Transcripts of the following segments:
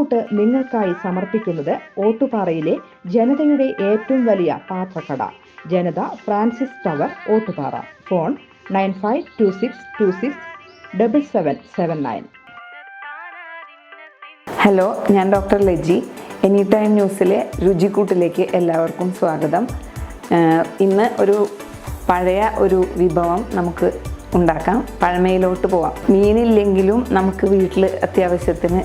രുചിക്കൂട്ട് നിങ്ങൾക്കായി സമർപ്പിക്കുന്നത് ഓട്ടുപാറയിലെ ജനതയുടെ ഏറ്റവും വലിയ പാത്രക്കട Janatha Francis tower Ottupara. Phone 9526267779. Hello, ഞാൻ ഡോക്ടർ ലജി. എനി ടൈം ന്യൂസിലെ രുചിക്കൂട്ടിലേക്ക് എല്ലാവർക്കും സ്വാഗതം. ഇന്ന് ഒരു പഴയ ഒരു വിഭവം നമുക്ക് ഉണ്ടാക്കാം. പഴമയിലോട്ട് പോവാം. മീനില്ലെങ്കിലും നമുക്ക് വീട്ടിൽ അത്യാവശ്യത്തിന്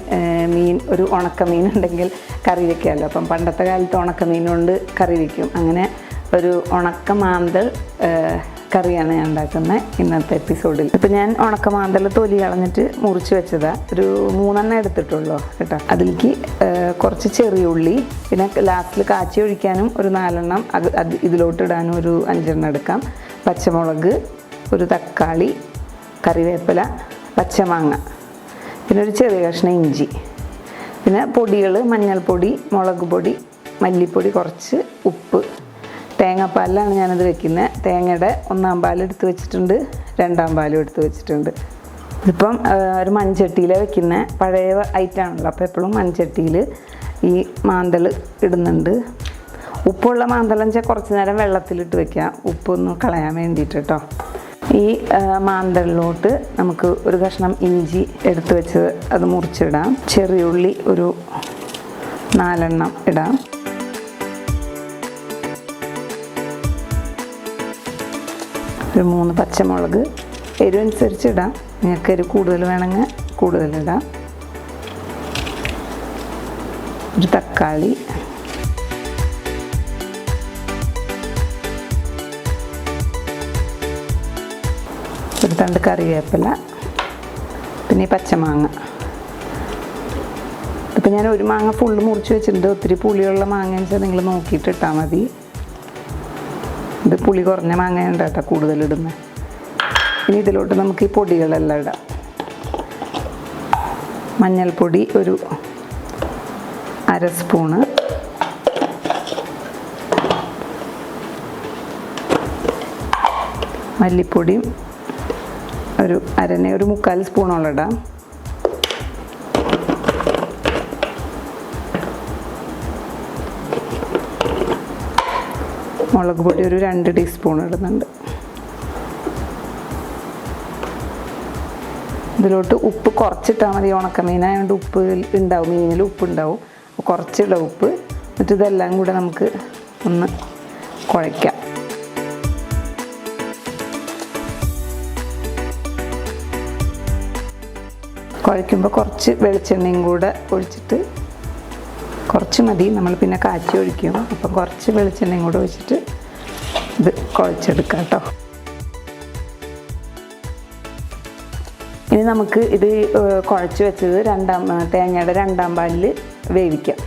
ഒരു ഉണക്കമീൻ ഉണ്ടെങ്കിൽ കറി വയ്ക്കാമല്ലോ. അപ്പം പണ്ടത്തെ കാലത്ത് ഉണക്കമീൻ കൊണ്ട് കറി വയ്ക്കും. അങ്ങനെ ഒരു ഉണക്കമാന്തൽ കറിയാണ് ഞാൻ ഉണ്ടാക്കുന്നത് ഇന്നത്തെ എപ്പിസോഡിൽ. ഇപ്പം ഞാൻ ഉണക്കമാന്തൽ തൊലി കളഞ്ഞിട്ട് മുറിച്ച് വെച്ചതാണ്. ഒരു 3 എടുത്തിട്ടുള്ളൂ കേട്ടോ. അതിലേക്ക് കുറച്ച് ചെറിയ ഉള്ളി, പിന്നെ ലാസ്റ്റിൽ കാച്ചി ഒഴിക്കാനും ഒരു 4 ഇതിലോട്ട് ഇടാനും ഒരു 5 എടുക്കാം. പച്ചമുളക്, ഒരു തക്കാളി, കറിവേപ്പില, പച്ചമാങ്ങ, പിന്നെ ഒരു ചെറിയ കഷ്ണം ഇഞ്ചി, പിന്നെ പൊടികൾ മഞ്ഞൾപ്പൊടി, മുളക് പൊടി, മല്ലിപ്പൊടി, കുറച്ച് ഉപ്പ്. തേങ്ങാപ്പാലിലാണ് ഞാനത് വെക്കുന്നത്. തേങ്ങയുടെ 1 പാൽ എടുത്ത് വെച്ചിട്ടുണ്ട്, 2 പാലും എടുത്ത് വെച്ചിട്ടുണ്ട്. ഇപ്പം ഒരു മൺചട്ടിയിലാണ് വെക്കുന്നത്. പഴയ ഐറ്റമാണല്ലോ, അപ്പോൾ എപ്പോഴും മൺചട്ടിയിൽ ഈ മാന്തൽ ഇടുന്നുണ്ട്. ഉപ്പുള്ള മാന്തലെന്ന് വെച്ചാൽ കുറച്ച് നേരം വെള്ളത്തിലിട്ട് വെക്കാം, ഉപ്പൊന്ന് കളയാൻ വേണ്ടിയിട്ട് കേട്ടോ. ഈ മാന്തലിലോട്ട് നമുക്ക് ഒരു കഷ്ണം ഇഞ്ചി എടുത്ത് വെച്ചത് അത് മുറിച്ചിടാം. ചെറിയ ഉള്ളി ഒരു 4 ഇടാം. ഒരു 3 പച്ചമുളക്, എരിവനുസരിച്ച് ഇടാം. നിങ്ങൾക്ക് എരിവ് കൂടുതൽ വേണമെങ്കിൽ കൂടുതലിടാം. ഒരു തക്കാളി, ഒരു തണ്ട് കറിവേപ്പില, പിന്നെ ഈ പച്ചമാങ്ങ. ഇപ്പം ഞാൻ ഒരു മാങ്ങ ഫുള്ള് മുറിച്ച് വെച്ചിട്ടുണ്ട്. ഒത്തിരി പുളിയുള്ള മാങ്ങ വെച്ചാൽ നിങ്ങൾ നോക്കിയിട്ട് ഇട്ടാൽ മതി. ഇത് പുളി കുറഞ്ഞ മാങ്ങയുണ്ട് കേട്ടോ കൂടുതലിടുന്നത്. ഇനി ഇതിലോട്ട് നമുക്ക് ഈ പൊടികളെല്ലാം ഇടാം. മഞ്ഞൾപ്പൊടി ഒരു 1/2 സ്പൂണ്, മല്ലിപ്പൊടിയും ഒരു 1/4 സ്പൂണോളം ഇടാം. മുളക് പൊടി ഒരു 2 ടീസ്പൂൺ ഇടുന്നുണ്ട്. ഇതിലോട്ട് ഉപ്പ് കുറച്ചിട്ടാൽ മതി. ഉണക്കമീനായതുകൊണ്ട് ഉപ്പ് ഉണ്ടാവും, മീനിൽ ഉപ്പ് ഉണ്ടാവും. കുറച്ചിടാം ഉപ്പ്. എന്നിട്ട് ഇതെല്ലാം കൂടെ നമുക്ക് ഒന്ന് കുഴയ്ക്കാം. കുഴയ്ക്കുമ്പോൾ കുറച്ച് വെളിച്ചെണ്ണയും കൂടെ ഒഴിച്ചിട്ട്, കുറച്ച് മതി, നമ്മൾ പിന്നെ കാച്ചി ഒഴിക്കും. അപ്പം കുറച്ച് വെളിച്ചെണ്ണയും കൂടെ ഒഴിച്ചിട്ട് ഇത് കുഴച്ചെടുക്കാം കേട്ടോ. ഇനി നമുക്ക് ഇത് കുഴച്ച് വെച്ചത് തേങ്ങയുടെ 2 പാലിൽ വേവിക്കാം.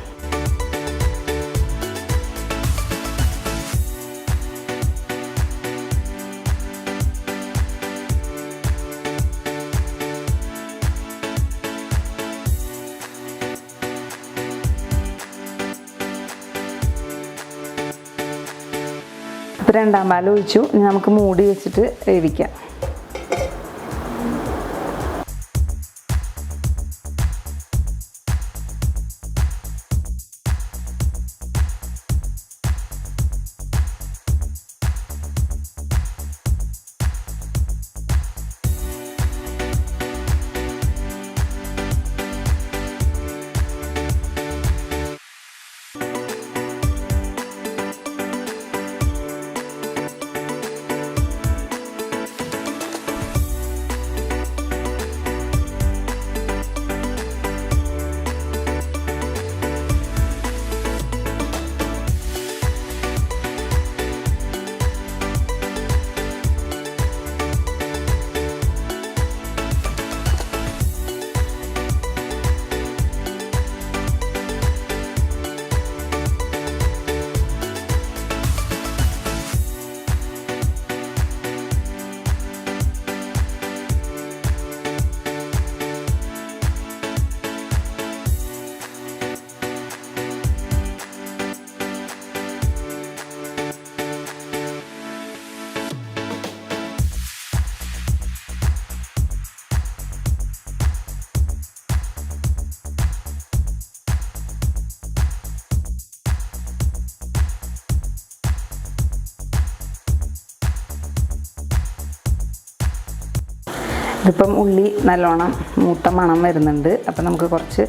ഇപ്പോൾ 2 പാൽ ഒഴിച്ചു. ഇനി നമുക്ക് മൂടി വെച്ചിട്ട് വേവിക്കാം. ഇതിപ്പം ഉള്ളി നല്ലോണം മൂത്ത മണം വരുന്നുണ്ട്. അപ്പം നമുക്ക് കുറച്ച്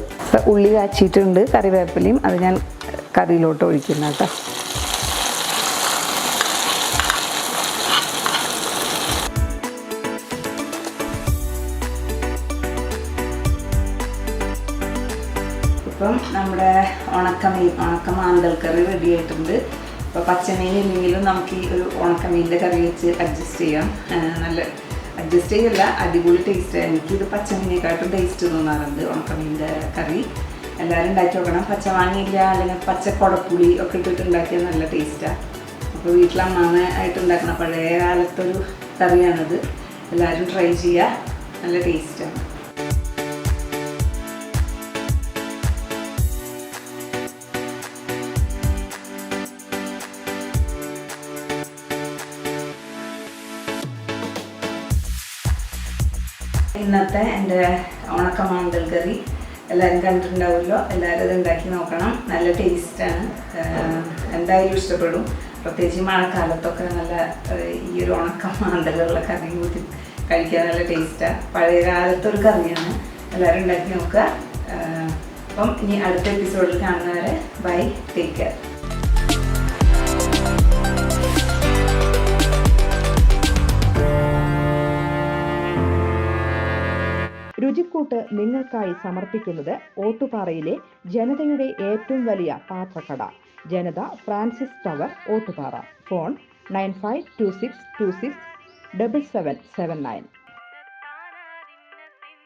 ഉള്ളി കാച്ചിയിട്ടുണ്ട്, കറിവേപ്പിലയും അത് ഞാൻ കറിയിലോട്ട് ഒഴിക്കുന്ന കേട്ടോ. ഇപ്പം നമ്മുടെ ഉണക്കമാന്തൽ കറി റെഡി ആയിട്ടുണ്ട്. അപ്പോൾ പച്ചമീൻ ഇല്ലെങ്കിലും നമുക്ക് ഈ ഒരു ഉണക്കമീനിൻ്റെ കറി വെച്ച് അഡ്ജസ്റ്റ് ചെയ്യാം. നല്ല അഡ്ജസ്റ്റ് ചെയ്യല്ല, അടിപൊളി ടേസ്റ്റ്. എനിക്കിത് പച്ചമീനെക്കാട്ടും ടേസ്റ്റ് തോന്നാറുണ്ട് ഉണക്കമീനിൻ്റെ കറി. എല്ലാവരും ഉണ്ടാക്കി നോക്കണം. പച്ചമാങ്ങയില്ല അല്ലെങ്കിൽ പച്ചക്കുടപ്പുളി ഒക്കെ ഇട്ടിട്ട് ഉണ്ടാക്കിയാൽ നല്ല ടേസ്റ്റാണ്. അപ്പോൾ വീട്ടിലമ്മ ആയിട്ട് ഉണ്ടാക്കുന്ന പഴയ കാലത്തൊരു കറിയാണിത്. എല്ലാവരും ട്രൈ ചെയ്യുക, നല്ല ടേസ്റ്റാണ്. ഇന്നത്തെ എൻ്റെ ഉണക്കമാന്തൽ കറി എല്ലാവരും കണ്ടിട്ടുണ്ടാവുമല്ലോ. എല്ലാവരും ഇത് ഉണ്ടാക്കി നോക്കണം, നല്ല ടേസ്റ്റാണ്. എന്തായാലും ഇഷ്ടപ്പെടും. പ്രത്യേകിച്ച് മഴക്കാലത്തൊക്കെ നല്ല ഈ ഒരു ഉണക്കമാന്തലുള്ള കറി കൂട്ടി കഴിക്കാൻ നല്ല ടേസ്റ്റാണ്. പഴയ കാലത്തൊരു കറിയാണ്. എല്ലാവരും ഉണ്ടാക്കി നോക്കുക. അപ്പം ഇനി അടുത്ത എപ്പിസോഡിൽ കാണുന്നവരെ ബൈ, ടേക്ക് കെയർ. രുചിക്കൂട്ട് നിങ്ങൾക്കായി സമർപ്പിക്കുന്നത് ഓട്ടുപാറയിലെ ജനതയുടെ ഏറ്റവും വലിയ പാത്രക്കട, Janatha Francis tower, Ottupara. Phone 9526267779.